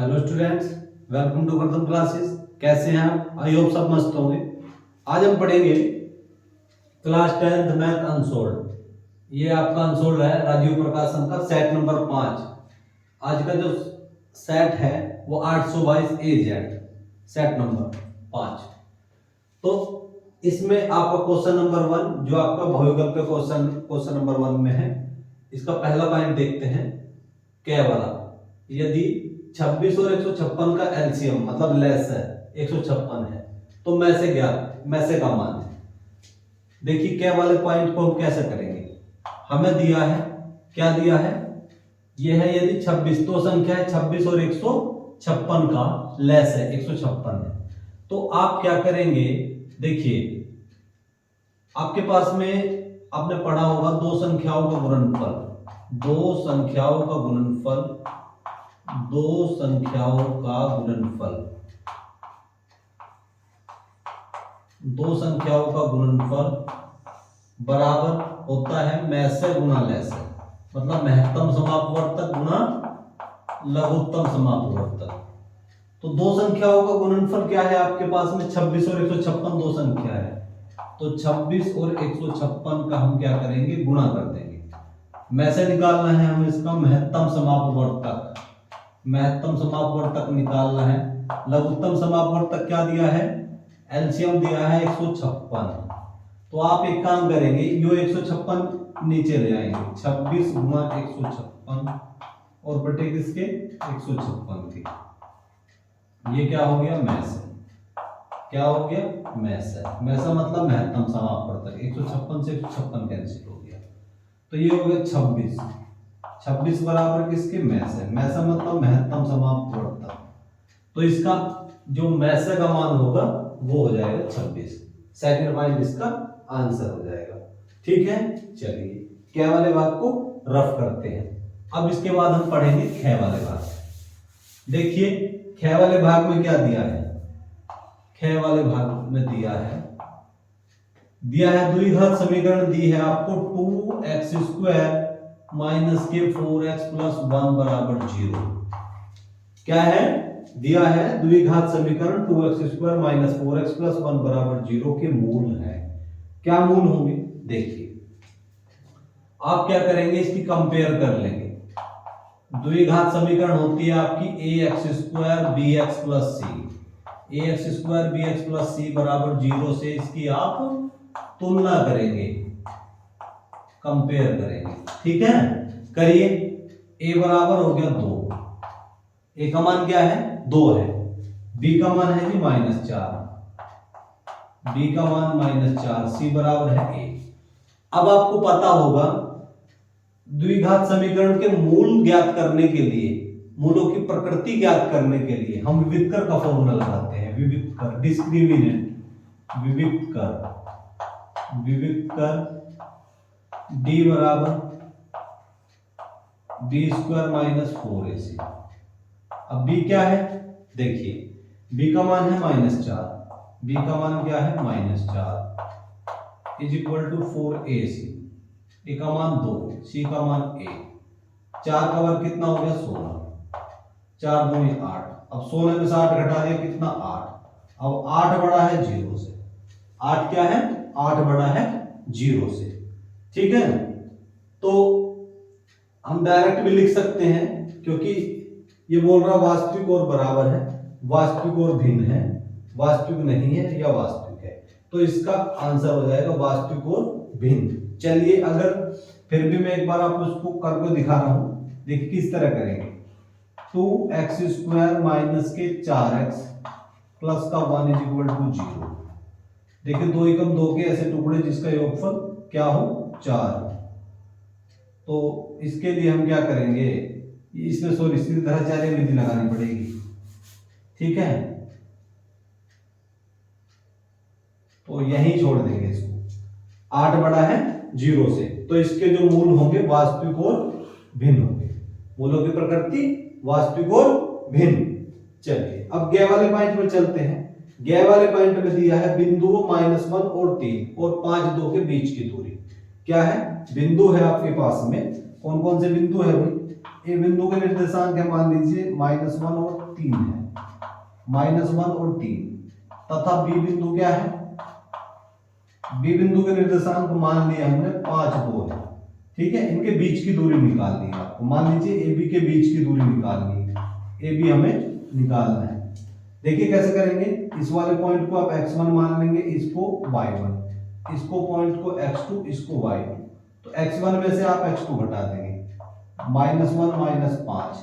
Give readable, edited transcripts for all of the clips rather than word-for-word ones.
Hello students, welcome to Vardhan classes. कैसे हैं आप? आई होप सब मस्त होंगे। आज हम पढ़ेंगे क्लास 10th मैथ अनसोल्ड। ये आपका अनसोल्ड है राजीव प्रकाशन का सेट नंबर 5। आज का जो सेट है वो 822 AZ सेट नंबर 5। तो इसमें आपका क्वेश्चन नंबर 1 जो आपका बहुविकल्प के क्वेश्चन नंबर 1 में है, इसका पहला पॉइंट देखते हैं। क्या वाला, यदि 26 और 156 का एलसीएम मतलब लेस है 156 है तो में से का मान है। देखिए क्या वाले पॉइंट को हम कैसे करेंगे। हमें दिया है, क्या दिया है, यह है यदि 26 तो संख्या है 26 और 156 का लेस है 156 है, तो आप क्या करेंगे। देखिए आपके पास में आपने पढ़ा होगा दो संख्याओं का गुणनफल, दो संख्याओं का गुणनफल बराबर होता है में से गुना लेस है, मतलब महत्तम समापवर्तक गुना लघुत्तम समापवर्तक। तो दो संख्याओं का गुणनफल क्या है आपके पास में, 26 और 156 दो संख्या है, तो 26 और 156 का हम क्या करेंगे, गुणा कर देंगे। में से निकालना है हमें इसका महत्तम समापवर्तक निकालना है। लघुत्तम समापवर्तक क्या दिया है, एलसीएम दिया है 156। तो आप एक काम करेंगे, यो 156 नीचे ले आएंगे, 26 गुना 156 और बटे किसके, 156 के। ये क्या हो गया, में से। क्या हो गया, में से मतलब महत्तम समापवर्तक। 156 से 156 कैंसिल हो गया, तो ये हो गया 26 बराबर किसके, में से मतलब महत्तम समापवर्तक। तो इसका जो में से का मान होगा वो हो जाएगा 26। सेकंड पॉइंट इसका आंसर हो जाएगा। ठीक है, चलिए कै वाले भाग को रफ करते हैं। अब इसके बाद हम पढ़ेंगे ख वाले भाग। देखिए ख वाले भाग में क्या दिया है, ख वाले भाग में दिया है द्विघात समीकरण दी है आपको 2x² माइनस के 4x प्लस 1 बराबर 0। क्या है, दिया है द्विघात समीकरण 2x² माइनस 4x प्लस 1 बराबर 0 के मूल है। क्या मूल होंगे, देखिए आप क्या करेंगे, इसकी कंपेयर कर लेंगे। द्विघात समीकरण होती है आपकी ax² bx plus c, ax² bx plus c बराबर 0 से इसकी आप तुलना करेंगे, कंपेयर करेंगे। ठीक है, करिए। a बराबर हो गया 2, a का मान क्या है, 2 है। b का मान है जी -4, b का मान -4, c बराबर है a। अब आपको पता होगा द्विघात समीकरण के मूल ज्ञात करने के लिए, मूलों की प्रकृति ज्ञात करने के लिए हम विविक्तर का फॉर्मूला लगाते हैं। विविक्तर, डिस्क्रिमिनेंट, विविक्तर d बराबर b² माइनस 4ac। अब b क्या है, देखिए b का मान है -4, b का मान क्या है -4 is equal to 4ac, a का मान 2, c का मान 1। 4 का वर्ग कितना हो गया, 16, 4 दूनी 8। अब 16 में से 8 घटा दिया कितना, 8। अब 8 बड़ा है 0 से, 8 क्या है, 8 बड़ा है 0 से। ठीक है, तो हम डायरेक्ट भी लिख सकते हैं, क्योंकि ये बोल रहा वास्तविक और बराबर है, वास्तविक और भिन्न है, वास्तविक नहीं है या वास्तविक है, तो इसका आंसर हो जाएगा वास्तविक और भिन्न। चलिए अगर फिर भी मैं एक बार आपको उसको करके दिखा रहा हूं, देखिए किस तरह करेंगे। 2x² माइनस के 4x प्लस का 1 इज इक्वल टू 0। देखिए 2 एकम 2 के ऐसे टुकड़े जिसका योगफल क्या हो, 4। तो इसके लिए हम क्या करेंगे, इसमें सीधी तरह चार्य विधि लगानी पड़ेगी। ठीक है, तो यहीं छोड़ देंगे इसको। 8 बड़ा है 0 से, तो इसके जो मूल होंगे वास्तविक और भिन्न होंगे। मूलों की प्रकृति वास्तविक और भिन्न। चलिए अब गे वाले पॉइंट में चलते हैं। गे वाले पॉइंट में दिया है बिंदुओं -1 और 3 और 5 2 के बीच की दूरी। क्या है, बिंदु है आपके पास में कौन कौन से बिंदु है भाई? ए बिंदु के निर्देशांक है मान लीजिए -1 और 3 है, -1 और 3, तथा बी बिंदु क्या है? बी बिंदु के निर्देशांक मान लिया हमने 5, 2 है, ठीक है। इनके बीच की दूरी निकालनी है आपको, मान लीजिए ए बी के बीच की दूरी निकालनी है, ए बी हमें निकालना है। देखिए कैसे करेंगे, इस वाले पॉइंट को आप x1 मान लेंगे, इसको y1, इसको पॉइंट को x2, इसको y2, तो x1 में से आप x2 घटा देंगे, -1 -5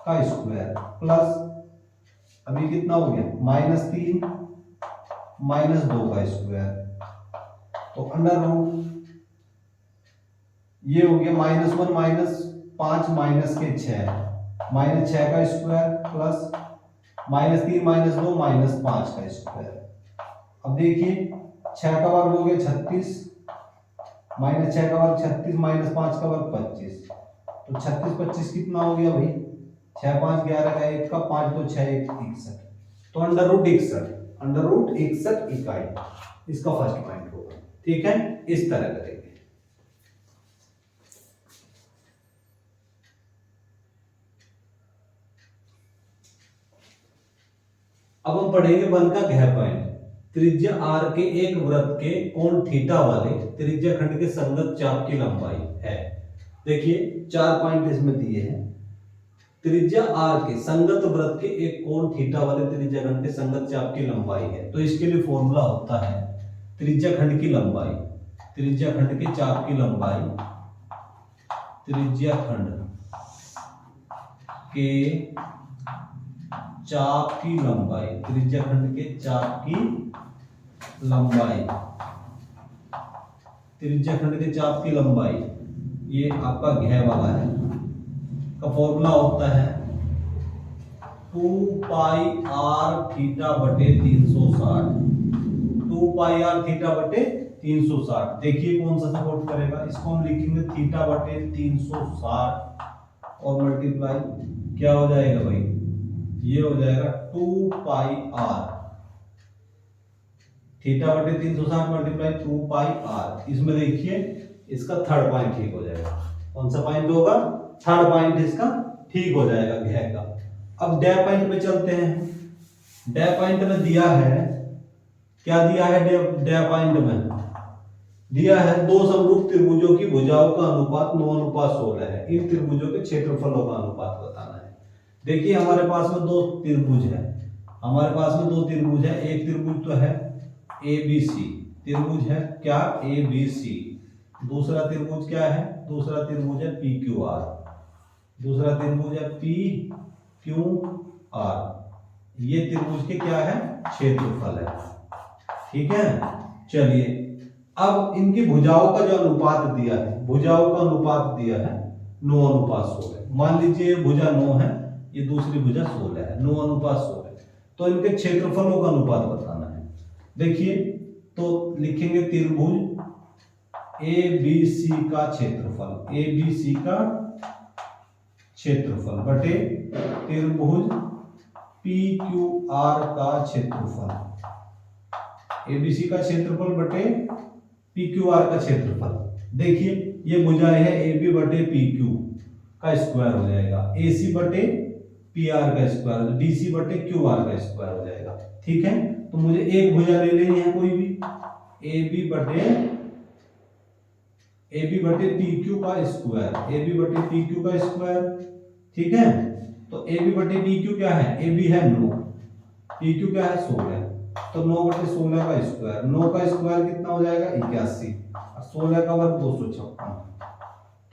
का स्क्वायर प्लस अभी कितना हो गया -3 -2 का स्क्वायर, तो अंडर रूट ये हो गया -1 -5 माइनस के 6 -6 का स्क्वायर प्लस -3 -2 -5 का स्क्वायर। अब देखिए 6 का वर्ग हो गया 36, -6 का वर्ग 36 -5 का वर्ग 25, तो 36 25 कितना हो गया भाई? 6 5 11 का 1 का 5 2 6 1 61, तो अंडर रूट 61 इकाई इसका फर्स्ट पॉइंट होगा, ठीक है। इस तरह करेंगे। अब हम पढ़ेंगे 1 का ग्रह पॉइंट। त्रिज्या r के एक वृत्त के कोण थीटा वाले त्रिज्या खंड के संगत चाप की लंबाई है। देखिए 4 पॉइंट इसमें दिए हैं। त्रिज्या r के संगत वृत्त के एक कोण थीटा वाले त्रिज्या खंड के संगत चाप की लंबाई है, तो इसके लिए फॉर्मूला होता है त्रिज्या खंड की लंबाई, त्रिज्या खंड के चाप की लंबाई, त्रिज्या खंड के चाप की लंबाई, त्रिज्या खंड के चाप की लंबाई, त्रिज्या खंड के चाप की लंबाई, ये आपका घ वाला है, का फॉर्मूला होता है 2 पाई r थीटा बटे 360, 2 पाई r थीटा बटे 360। देखिए कौन सा सपोर्ट करेगा, इसको हम लिखेंगे थीटा बटे 360 और मल्टीप्लाई क्या हो जाएगा भाई? ये हो जाएगा 2 पाई r थीटा बटे 360 मल्टीप्लाई 2 पाई r। इसमें देखिए इसका थर्ड पॉइंट ठीक हो जाएगा। कौन सा पॉइंट होगा? थर्ड पॉइंट इसका ठीक हो जाएगा घ का। अब डे पॉइंट में चलते हैं। डे पॉइंट में दिया है, क्या दिया है? डे पॉइंट में दिया है दो समरूप त्रिभुजों की भुजाओं का अनुपात 9:16 है। इन त्रिभुजों के क्षेत्रफलों का अनुपात बताना है। देखिए हमारे पास में दो त्रिभुज है, हमारे पास में दो त्रिभुज है। एक त्रिभुज तो है ABC, त्रिभुज है क्या? ABC। दूसरा त्रिभुज क्या है? दूसरा त्रिभुज है PQR, दूसरा त्रिभुज है PQR। ये त्रिभुज के क्या है? क्षेत्रफल है, ठीक है। चलिए अब इनकी भुजाओं का जो अनुपात दिया है, भुजाओं का अनुपात दिया है 9:16। मान लीजिए भुजा 9 है, ये दूसरी भुजा 16 है, 9:16। तो इनके क्षेत्रफलों का अनुपात बताना है। देखिए तो लिखेंगे त्रिभुज ABC का क्षेत्रफल, ABC का क्षेत्रफल बटे त्रिभुज PQR का क्षेत्रफल, ABC का क्षेत्रफल बटे PQR का क्षेत्रफल। देखिए ये भुजाएं है AB बटे PQ का स्क्वायर हो जाएगा, AC बटे PR का स्क्वायर, DC बटे QR का स्क्वायर हो जाएगा, ठीक है। तो मुझे एक भुजा ले लेनी है कोई भी, AB बटे PQ का स्क्वायर, AB बटे PQ का स्क्वायर, ठीक है। तो AB बटे PQ क्या है? AB है 9, PQ क्या है? 16, तो 9 बटे 16 का स्क्वायर, 9 का स्क्वायर कितना हो जाएगा? 81, और 16 का वर्ग 256।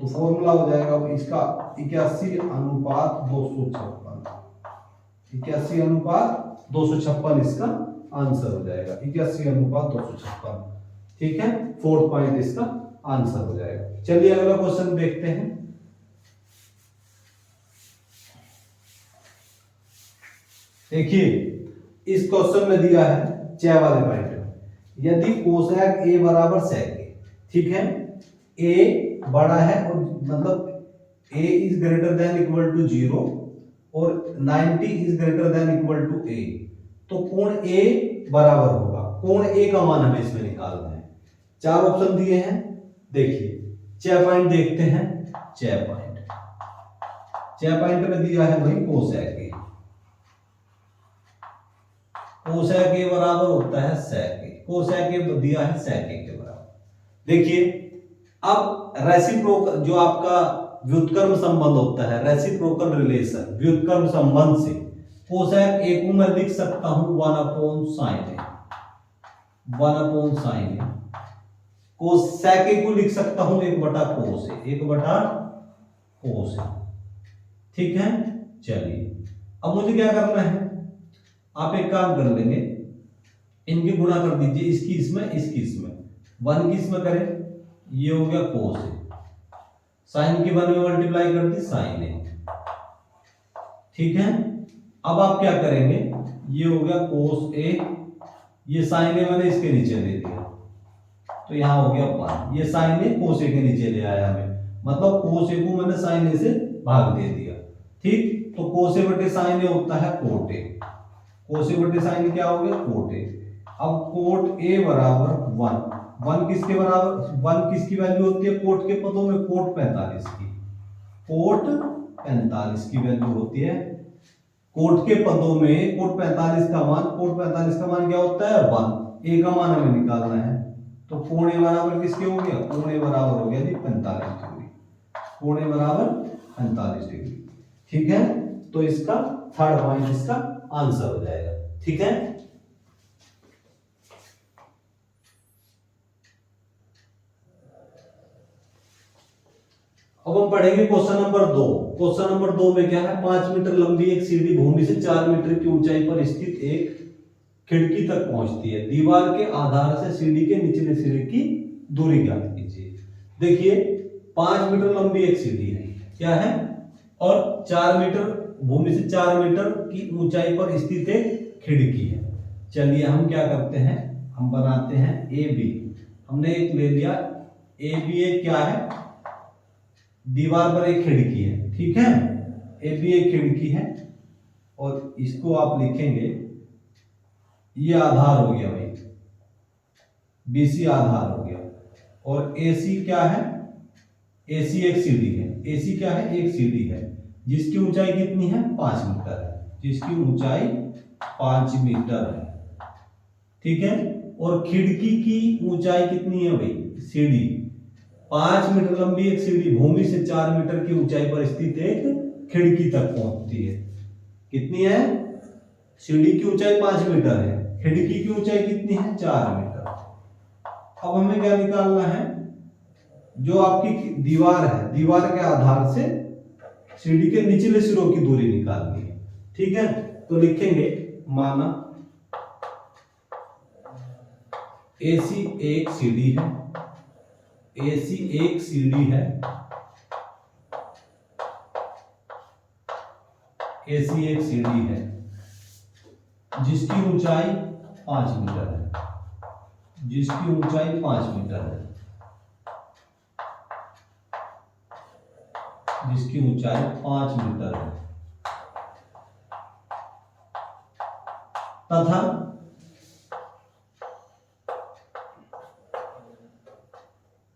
तो फॉर्मूला हो जाएगा इसका 81 अनुपात 256, 81 अनुपात 256 इसका आंसर हो जाएगा, 81 अनुपात 256, ठीक है। फोर्थ पॉइंट इसका आंसर हो जाएगा। चलिए अगला क्वेश्चन देखते हैं। देखिए इस क्वेश्चन में दिया है 6 वाले पॉइंट में, यदि कोसेक a बराबर sec a, ठीक है, a बड़ा है और मतलब a is greater than equal to 0 और 90 is greater than equal to a, तो कोण a बराबर होगा। कोण a का मान हमें इसमें निकालना है। 4 ऑप्शन दिए हैं, देखिए 6 पॉइंट देखते हैं। 6 पॉइंट। 6 पॉइंट में दिया है भाई कोसेक ए। कोसेक ए बराबर होता है सेक ए। कोसेक ए दिया है सेक ए के बराबर। देखिए अब रेसिप्रोकल जो आपका व्युत्क्रम संबंध होता है, रेसिप्रोकल रिलेशन, व्युत्क्रम संबंध से कोसेक ए को मैं लिख सकता हूं 1/sin ए। 1/sin ए। कोसेक ए को लिख सकता हूं 1/cos ए। 1/cos ए। ठीक है, चलिए अब मुझे क्या करना है, आप एक काम कर लेंगे, इनकी गुणा कर दीजिए, इसकी इसमें इसकी इसमें, 1 की इसमें करें, ये हो गया cos ए, साइन की 1 में मल्टीप्लाई कर दी sin ए। ठीक है, अब आप क्या करेंगे, ये हो गया cos ए, ये sin ए मैंने इसके नीचे ले लिया, तो यहां हो गया 1, ये sin ए cos ए के नीचे ले आया हमें, मतलब cos ए को मैंने sin ए से भाग दे दिया। ठीक, तो cos ए बटे sin ए होता है cot ए। cos ए बटे sin ए क्या हो गया, cot ए। अब cot ए बराबर 1 किसके बराबर, 1 किसकी वैल्यू होती है कोट के पदों में, कोट 45 की, कोट 45 की वैल्यू होती है कोट के पदों में। कोट 45 का मान, कोट 45 का मान क्या होता है 1, ए का मान हमें निकालना है, तो कोण ए बराबर किसके हो गया, कोण ए बराबर हो गया जी 45 डिग्री। कोण ए बराबर 45 डिग्री। ठीक है, तो इसका थर्ड पॉइंट इसका आंसर हो जाएगा। ठीक है, अब हम पढ़ेंगे क्वेश्चन नंबर 2। क्वेश्चन नंबर 2 में क्या है, 5 मीटर लंबी एक सीढ़ी भूमि से 4 मीटर की ऊंचाई पर स्थित एक खिड़की तक पहुंचती है। दीवार के आधार से सीढ़ी के निचले सिरे की दूरी ज्ञात कीजिए। देखिए 5 मीटर लंबी एक सीढ़ी है, क्या है, और 4 मीटर भूमि से 4 मीटर की ऊंचाई पर स्थित एक खिड़की है। चलिए हम क्या करते हैं, हम बनाते हैं ए बी। हमने एक ले लिया ए बी, एक क्या है, दीवार पर एक खिड़की है। ठीक है, ए बी एक खिड़की है, और इसको आप लिखेंगे, ये आधार हो गया भाई, बीसी आधार हो गया, और एसी क्या है, एसी एक सीढ़ी है। एसी क्या है, एक सीढ़ी है जिसकी ऊंचाई कितनी है, 5 मीटर है, जिसकी ऊंचाई 5 मीटर है। ठीक है, और खिड़की की ऊंचाई कितनी है भाई, सीढ़ी 5 मीटर लंबी एक सीढ़ी भूमि से 4 मीटर की ऊंचाई पर स्थित एक खिड़की तक पहुंचती है। कितनी है, सीढ़ी की ऊंचाई 5 मीटर है, खिड़की की ऊंचाई कितनी है, 4 मीटर। अब हमें क्या निकालना है, जो आपकी दीवार है, दीवार के आधार से सीढ़ी के निचले सिरों की दूरी निकालनी है। ठीक है, तो लिखेंगे, माना एसी एक सीढ़ी है, एसी एक सीढ़ी है, एसी एक सीढ़ी है जिसकी ऊंचाई 5 मीटर है, जिसकी ऊंचाई 5 मीटर है, जिसकी ऊंचाई 5 मीटर है,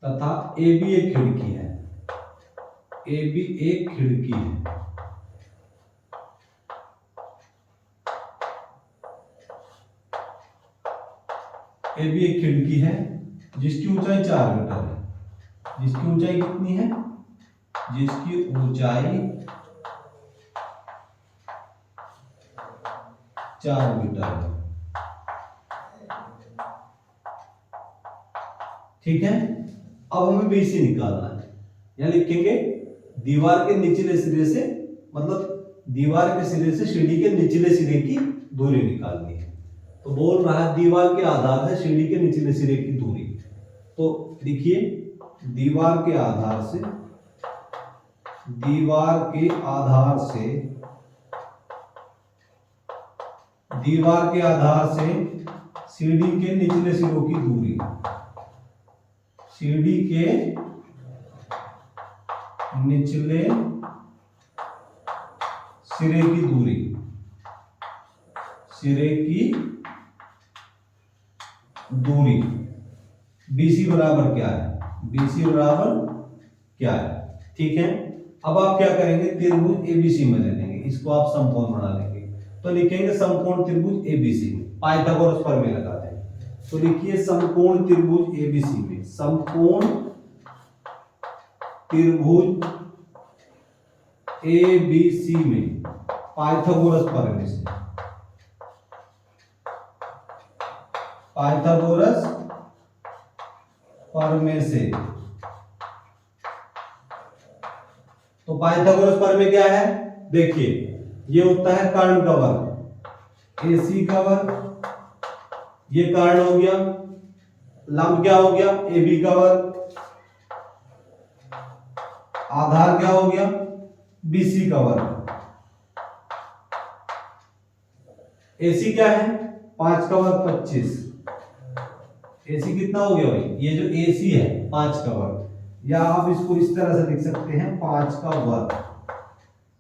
तथा ए बी एक खिड़की है, ए बी एक खिड़की है, ए बी एक खिड़की है जिसकी ऊंचाई 4 मीटर है। जिसकी ऊंचाई कितनी है, जिसकी ऊंचाई 4 मीटर है। ठीक है, अब हमें बीसी निकालना है, यहां लिखेंगे दीवार के निचले सिरे से, मतलब दीवार के सिरे से सीढ़ी के निचले सिरे की दूरी निकालनी है। तो बोल रहा है दीवार के आधार से सीढ़ी के निचले सिरे की दूरी। तो देखिए दीवार के आधार से, दीवार के आधार से, दीवार के आधार से सीढ़ी के निचले सिरों की दूरी, सीढ़ी के निचले सिरे की दूरी, सिरे की दूरी BC बराबर क्या है, BC बराबर क्या है। ठीक है। अब आप क्या करेंगे, त्रिभुज एबीसी में ले लेंगे, इसको आप समकोण बना लेंगे। तो लिखेंगे समकोण त्रिभुज एबीसी में, पाइथागोरस प्रमेय लगाते हैं। तो लिखिए समकोण त्रिभुज एबीसी में, समकोण त्रिभुज एबीसी में पाइथागोरस प्रमेय से, पाइथागोरस प्रमेय से। तो पाइथागोरस प्रमेय क्या है, देखिए ये होता है कर्ण का वर्ग, एसी का वर्ग, ये कर्ण हो गया, लंब क्या हो गया, एबी का वर्ग, आधार क्या हो गया, बीसी का वर्ग। एसी क्या है, 5 का वर्ग 25। एसी कितना हो गया भाई, ये जो एसी है 5 का वर्ग, या आप इसको इस तरह से लिख सकते हैं 5 का वर्ग।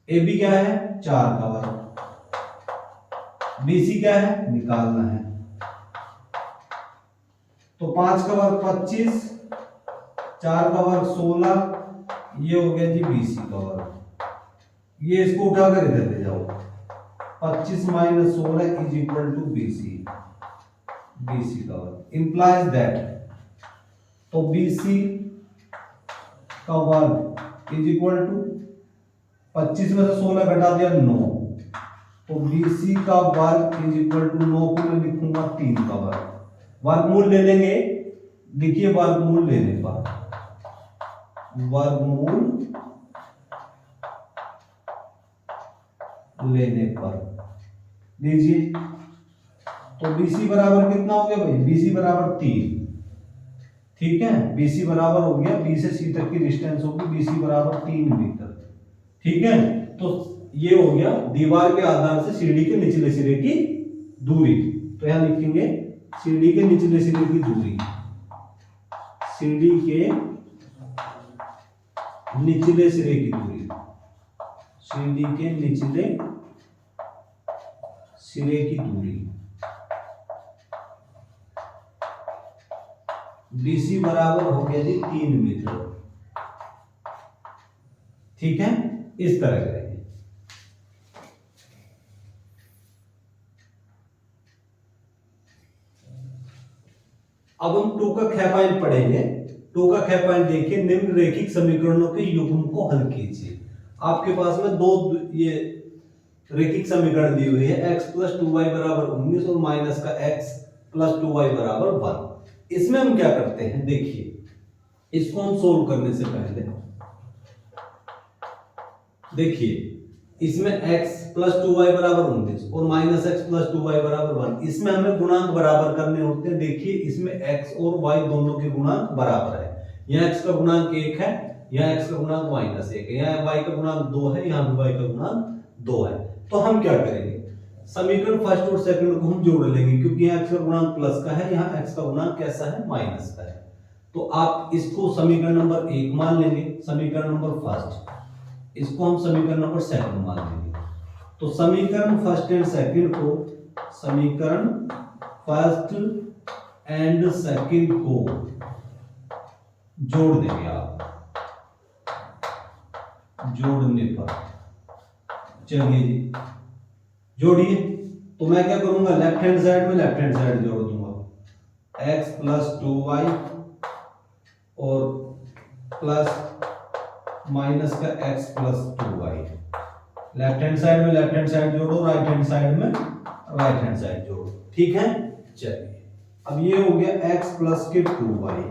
एबी क्या है, 4 का वर्ग। बीसी क्या है, निकालना है। तो 5 का वर्ग 25, 4 का वर्ग 16, ये हो गया जी बीसी का वर्ग। ये इसको उठाकर इधर ले जाओ, 25 minus 16 is equal to BC, BC का वर्ग इंप्लाइज दैट, तो बीसी का वर्ग इज इक्वल टू 25 में से 16 घटा दिया 9, तो बीसी का वर्ग इज इक्वल टू 9 को मैं लिखूंगा 3 का वर्ग। वर्गमूल ले लेंगे, देखिए वर्गमूल लेने पर, वर्गमूल लेने पर लीजिए, तो BC बराबर कितना हो गया भाई, BC बराबर 3, ठीक है। BC बराबर हो गया, B से C तक की डिस्टेंस होगी, BC बराबर 3 मीटर, ठीक है। तो ये हो गया दीवार के आधार से सीढ़ी के निचले सिरे की दूरी। तो यहां लिखेंगे सीढ़ी के निचले सिरे की दूरी, सीढ़ी के निचले सिरे की दूरी, सीढ़ी के निचले सिरे की दूरी BC बराबर हो गया जी 3 मीटर, ठीक है। इस तरह करेंगे। अब हम 2 का ख पॉइंट पढ़ेंगे। 2 का ख पॉइंट देखिए, निम्न रेखिक समीकरणों के युग्म को हल कीजिए। आपके पास में दो ये रेखिक समीकरण दी हुई है, x प्लस 2y बराबर 19 और माइनस का x प्लस 2y बराबर 1। इसमें हम क्या करते हैं, देखिए इसको हम सोल्व करने से पहले देखिए, इसमें x प्लस 2y बराबर 19 और माइनस x प्लस 2y बराबर 1, इसमें हमें गुणांक बराबर करने होते हैं। देखिए इसमें x और y दोनों के गुणांक बराबर है, यहाँ x का गुणांक 1 है, यहाँ x का गुणांक -1 है, यहाँ y का गुणांक 2 है, यहाँ भी y का गुणांक 2 है। तो हम क्या करेंगे, समीकरण फर्स्ट और सेकंड को हम जोड़ लेंगे, क्योंकि यहाँ x का गुणांक प्लस का है, यहाँ x का गुणांक कैसा है, माइनस का है। तो आप इसको समीकरण नंबर 1 मान लेंगे, समीकरण नंबर फर्स्ट, इसको हम समीकरण नंबर सेकंड मान लेंगे। तो समीकरण फर्स्ट एंड सेकंड को, समीकरण फर्स्ट एंड सेकंड को जोड़ देंगे आप, जोड़ने पर, चलिए जी जोड़िए। तो मैं क्या करूंगा, लेफ्ट हैंड साइड में लेफ्ट हैंड साइड जोड़ दूंगा, x प्लस 2y और प्लस माइनस का x plus 2y। Left hand side में लेफ्ट हैंड साइड जोड़ो, राइट हैंड साइड में राइट हैंड साइड जोड़ो, ठीक है। चलिए अब ये हो गया x प्लस के 2y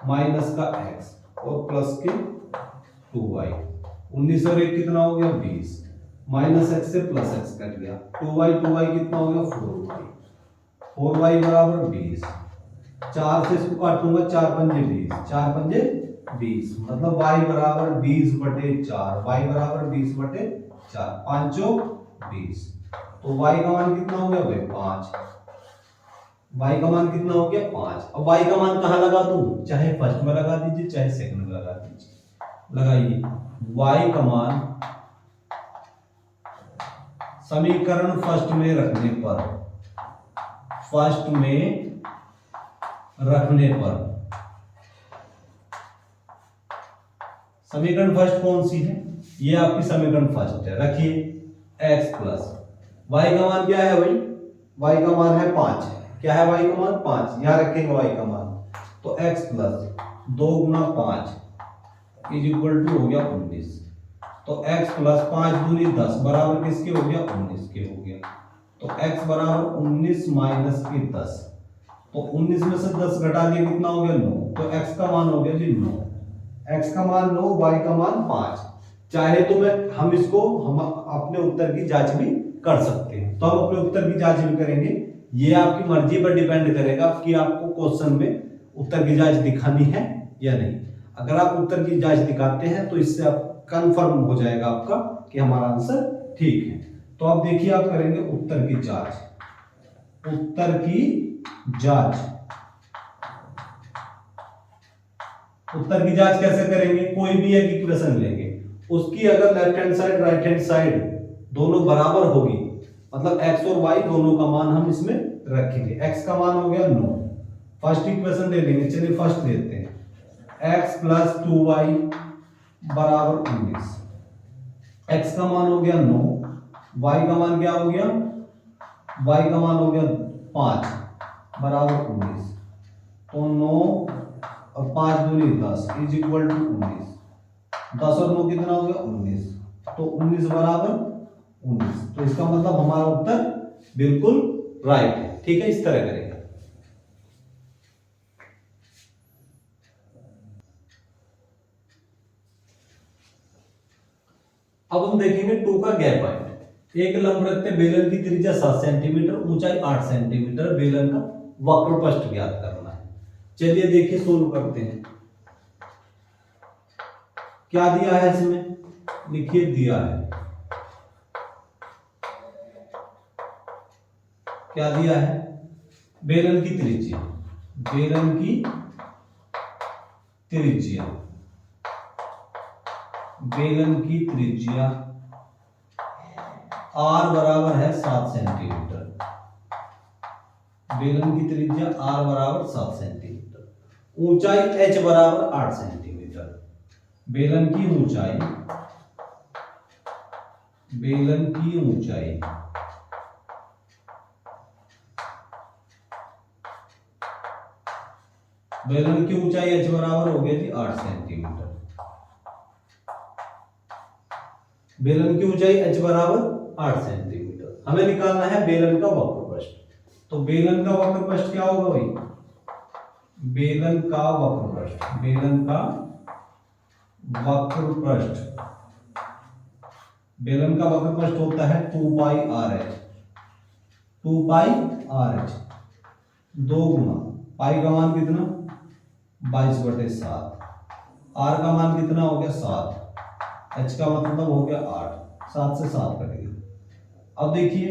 माइनस का x और प्लस के 2y। 19 और 1 कितना हो गया, 20, माइनस x से प्लस x कट गया, 2y कितना हो गया, 4y बराबर 20। 4 से इसको काटूंगा, 4 पंजे 20, 4 पंजे 20, मतलब y बराबर 20/4, y बराबर 20/4, 5 20। तो y का मान कितना हो गया भाई, 5। y का मान कितना हो गया, 5। अब y का मान कहां लगा दूं, चाहे फर्स्ट में लगा दीजिए चाहे सेकंड में लगा दीजिए, लगाइए। y का मान समीकरण फर्स्ट में रखने पर, फर्स्ट में रखने पर, समीकरण फर्स्ट कौन सी है? ये आपकी समीकरण फर्स्ट है। रखिए x प्लस वाई का मान क्या है भाई? y का मान है 5। क्या है y का मान? 5। यहां रखेंगे y का मान। तो x प्लस 2 गुना 5 इज इक्वल टू हो गया 19। तो x प्लस 5 दूनी 10 बराबर किसके हो गया? 19 के हो गया। तो x बराबर 19 माइनस की 10। तो 19 में से 10 घटा दिए कितना हो गया? 9। तो x का मान हो गया जी 9। x का मान 9, y का मान 5। चाहे तो हम इसको अपने उत्तर की जांच भी कर सकते हैं। तो हम अपने उत्तर की जांच भी करेंगे। ये आपकी मर्जी पर डिपेंड करेगा कि आपको क्वेश्चन में उत्तर की जांच दिखानी है या नहीं। अगर आप उत्तर की जांच दिखाते हैं तो इससे आप कंफर्म हो जाएगा आपका कि हमारा आंसर ठीक है। तो आप देखिए, आप करेंगे उत्तर की जांच। उत्तर की जांच, उत्तर की जांच कैसे करेंगे? कोई भी एक इक्वेशन लेंगे, उसकी अगर left hand side right hand side दोनों बराबर होगी, मतलब x और y दोनों का मान हम इसमें रखेंगे। x का मान हो गया 9। फर्स्ट इक्वेशन ले लेंगे, चलिए फर्स्ट लेते हैं। x प्लस 2y बराबर 19। x का मान हो गया 9, y का मान क्या हो गया? y का मान हो गया 5 बराबर 19। तो 9 और 5 दूनी 10 इज इक्वल टू 19। 10 और 9 कितना हो गया? 19। तो 19 बराबर 19। तो इसका मतलब हमारा उत्तर बिल्कुल राइट है। ठीक है, इस तरह करेंगे। अब हम देखेंगे 2 का गैप पॉइंट। एक लंबवृत्त बेलन की त्रिज्या 7 सेंटीमीटर, ऊंचाई 8 सेंटीमीटर, बेलन का वक्रपृष्ठ ज्ञात करना है। चलिए देखिए, सोल्व करते हैं। क्या दिया है इसमें? लिखिए, दिया है, क्या दिया है? बेलन की त्रिज्या, बेलन की त्रिज्या, बेलन की त्रिज्या r बराबर है 7 सेंटीमीटर। बेलन की त्रिज्या r बराबर 7 सेंटीमीटर, ऊंचाई h बराबर 8 सेंटीमीटर। बेलन की ऊंचाई, बेलन की ऊंचाई बेलन की ऊंचाई h बराबर हो गया जी 8 सेंटीमीटर। बेलन की ऊंचाई h बराबर 8 सेंटीमीटर। हमें निकालना है बेलन का वक्रपृष्ठ। तो बेलन का वक्रपृष्ठ क्या होगा भाई? बेलन का वक्रपृष्ठ, बेलन का वक्रपृष्ठ, बेलन का वक्रपृष्ठ होता है 2 पाई आर एच। 2 पाई आर एच, 2 गुना पाई का मान कितना? 22/7। आर का मान कितना हो गया? 7। एच का मतलब हो गया 8। 7 से 7 कट गया। अब देखिए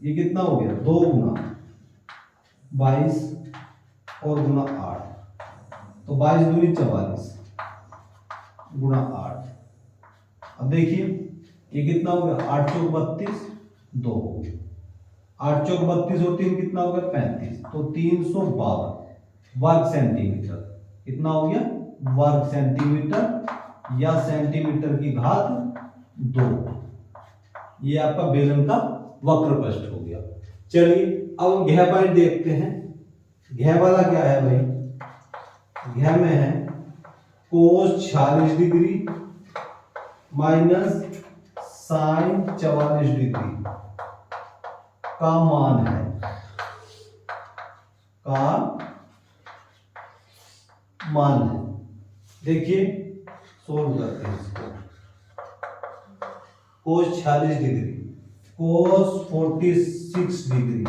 ये कितना हो गया? 2 गुना 22 और गुना 8, तो 22 दूनी 44 गुना 8। अब देखिए ये कितना हो गया? 8 चौक 32, 2 हो गया। 8 चौक 32 और 3 कितना हो गया? 35। तो 352 वर्ग सेंटीमीटर। कितना हो गया? वर्ग सेंटीमीटर या सेंटीमीटर की घात 2। ये आपका बेलन का वक्रपृष्ठ हो गया। चलिए अब हम घ पॉइंट देखते हैं। घ वाला क्या है भाई? घ में है कोस 46 डिग्री माइनस साइन 44 डिग्री का मान है, का मान है। देखिए सोल्व करते हैं इसको। कोस 46 डिग्री, कोस 46 डिग्री,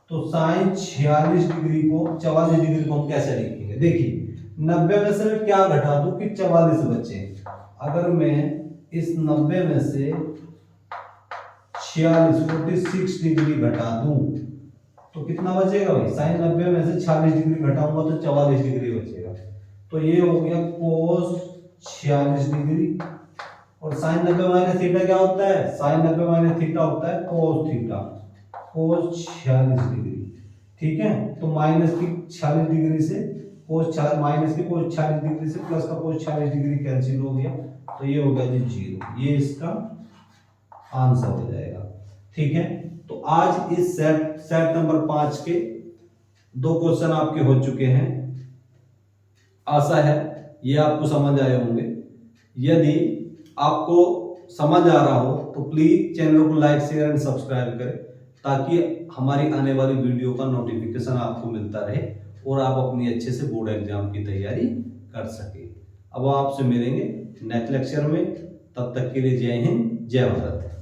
तो साइन 46 डिग्री को 44 डिग्री को हम कैसे लिखेंगे? देखिए 90 में से मैं क्या घटा दूं कि 44 बचे। अगर मैं इस 90 में से 46 डिग्री घटा दूं तो कितना बचेगा भाई? साइन 90 में से 46 डिग्री घटाऊंगा तो 44 डिग्री बचेगा। तो ये हो गया कोस 46 डिग्री, और साइन 90 माइनस थीटा क्या होता है? साइन 90 माइनस थीटा होता है कोस थीटा, कोस 46 डिग्री। ठीक है, तो माइनस की 46 डिग्री से माइनस की कोस 46 डिग्री से प्लस का कोस 46 डिग्री कैंसिल हो गया, तो ये हो गया जी 0। ये इसका आंसर हो जाएगा। ठीक है, तो आज इस सेट नंबर 5 के 2 क्वेश्चन आपके हो चुके हैं। आशा है ये आपको समझ आए होंगे। यदि आपको समझ आ रहा हो तो प्लीज चैनल को लाइक शेयर एंड सब्सक्राइब करें, ताकि हमारी आने वाली वीडियो का नोटिफिकेशन आपको मिलता रहे और आप अपनी अच्छे से बोर्ड एग्जाम की तैयारी कर सके। अब आपसे मिलेंगे नेक्स्ट लेक्चर में, तब तक के लिए जय हिंद जय भारत।